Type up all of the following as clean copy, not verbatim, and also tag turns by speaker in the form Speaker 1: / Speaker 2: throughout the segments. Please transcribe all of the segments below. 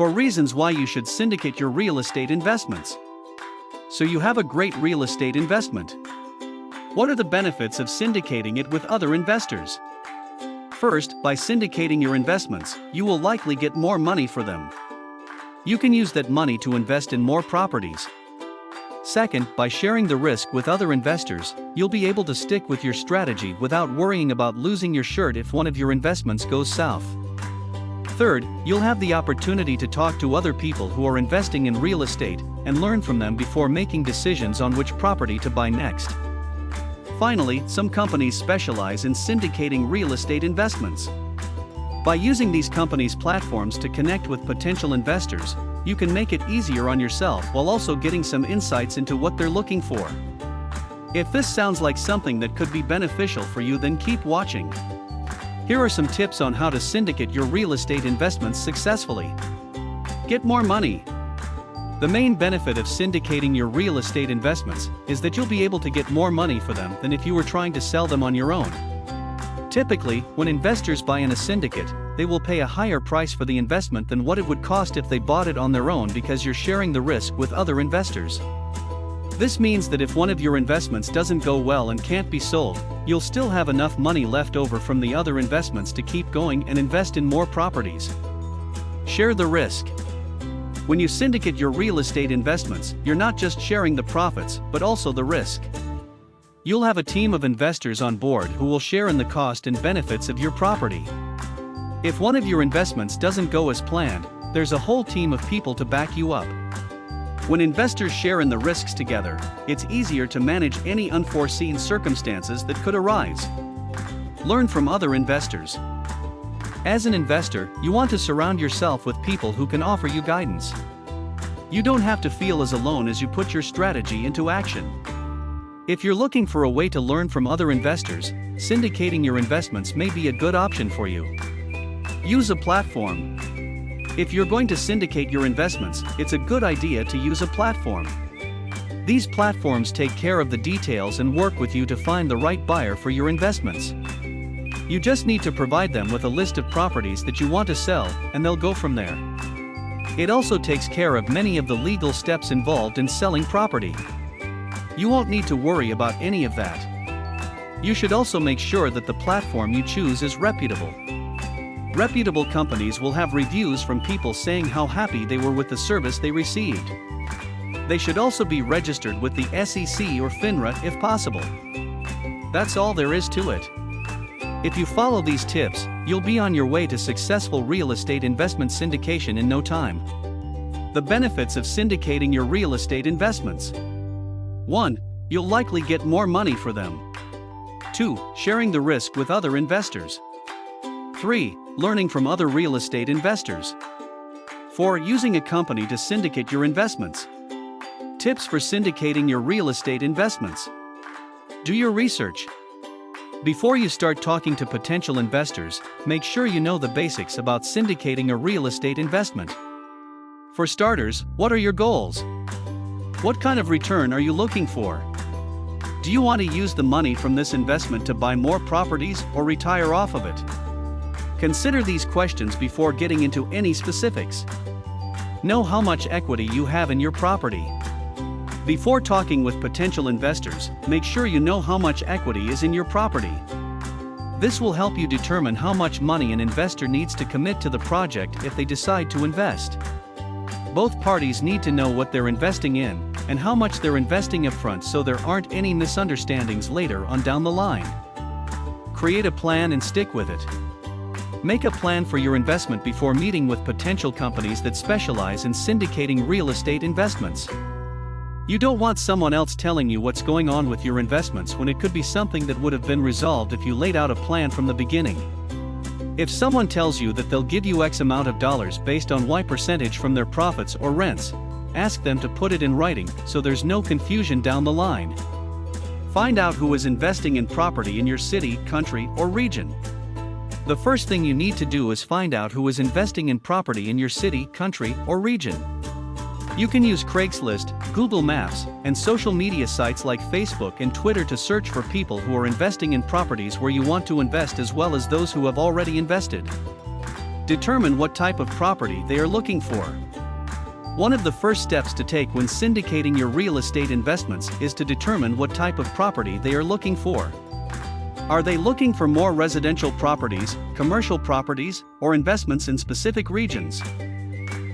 Speaker 1: For reasons why you should syndicate your real estate investments. So you have a great real estate investment. What are the benefits of syndicating it with other investors? First, by syndicating your investments, you will likely get more money for them. You can use that money to invest in more properties. Second, by sharing the risk with other investors, you'll be able to stick with your strategy without worrying about losing your shirt if one of your investments goes south. Third, you'll have the opportunity to talk to other people who are investing in real estate and learn from them before making decisions on which property to buy next. Finally, some companies specialize in syndicating real estate investments. By using these companies' platforms to connect with potential investors, you can make it easier on yourself while also getting some insights into what they're looking for. If this sounds like something that could be beneficial for you, then keep watching. Here are some tips on how to syndicate your real estate investments successfully. Get more money. The main benefit of syndicating your real estate investments is that you'll be able to get more money for them than if you were trying to sell them on your own. Typically, when investors buy in a syndicate, they will pay a higher price for the investment than what it would cost if they bought it on their own because you're sharing the risk with other investors. This means that if one of your investments doesn't go well and can't be sold, you'll still have enough money left over from the other investments to keep going and invest in more properties. Share the risk. When you syndicate your real estate investments, you're not just sharing the profits, but also the risk. You'll have a team of investors on board who will share in the cost and benefits of your property. If one of your investments doesn't go as planned, there's a whole team of people to back you up. When investors share in the risks together, it's easier to manage any unforeseen circumstances that could arise. Learn from other investors. As an investor, you want to surround yourself with people who can offer you guidance. You don't have to feel as alone as you put your strategy into action. If you're looking for a way to learn from other investors, syndicating your investments may be a good option for you. Use a platform. If you're going to syndicate your investments, it's a good idea to use a platform. These platforms take care of the details and work with you to find the right buyer for your investments. You just need to provide them with a list of properties that you want to sell, and they'll go from there. It also takes care of many of the legal steps involved in selling property. You won't need to worry about any of that. You should also make sure that the platform you choose is reputable. Reputable companies will have reviews from people saying how happy they were with the service they received. They should also be registered with the SEC or FINRA if possible. That's all there is to it. If you follow these tips, you'll be on your way to successful real estate investment syndication in no time. The benefits of syndicating your real estate investments. 1. You'll likely get more money for them. 2. Sharing the risk with other investors. 3. Learning from other real estate investors. 4. Using a company to syndicate your investments. Tips for syndicating your real estate investments. Do your research. Before you start talking to potential investors, make sure you know the basics about syndicating a real estate investment. For starters, what are your goals? What kind of return are you looking for? Do you want to use the money from this investment to buy more properties or retire off of it? Consider these questions before getting into any specifics. Know how much equity you have in your property. Before talking with potential investors, make sure you know how much equity is in your property. This will help you determine how much money an investor needs to commit to the project if they decide to invest. Both parties need to know what they're investing in and how much they're investing upfront so there aren't any misunderstandings later on down the line. Create a plan and stick with it. Make a plan for your investment before meeting with potential companies that specialize in syndicating real estate investments. You don't want someone else telling you what's going on with your investments when it could be something that would have been resolved if you laid out a plan from the beginning. If someone tells you that they'll give you X amount of dollars based on Y percentage from their profits or rents, ask them to put it in writing so there's no confusion down the line. Find out who is investing in property in your city, country, or region. The first thing you need to do is find out who is investing in property in your city, country, or region. You can use Craigslist, Google Maps, and social media sites like Facebook and Twitter to search for people who are investing in properties where you want to invest as well as those who have already invested. Determine what type of property they are looking for. One of the first steps to take when syndicating your real estate investments is to determine what type of property they are looking for. Are they looking for more residential properties, commercial properties, or investments in specific regions?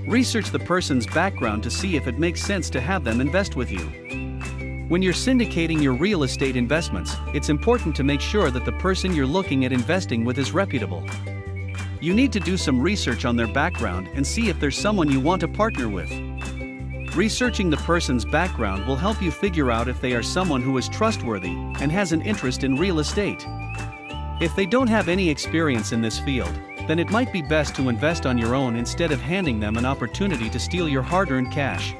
Speaker 1: Research the person's background to see if it makes sense to have them invest with you. When you're syndicating your real estate investments, it's important to make sure that the person you're looking at investing with is reputable. You need to do some research on their background and see if there's someone you want to partner with. Researching the person's background will help you figure out if they are someone who is trustworthy and has an interest in real estate. If they don't have any experience in this field, then it might be best to invest on your own instead of handing them an opportunity to steal your hard-earned cash.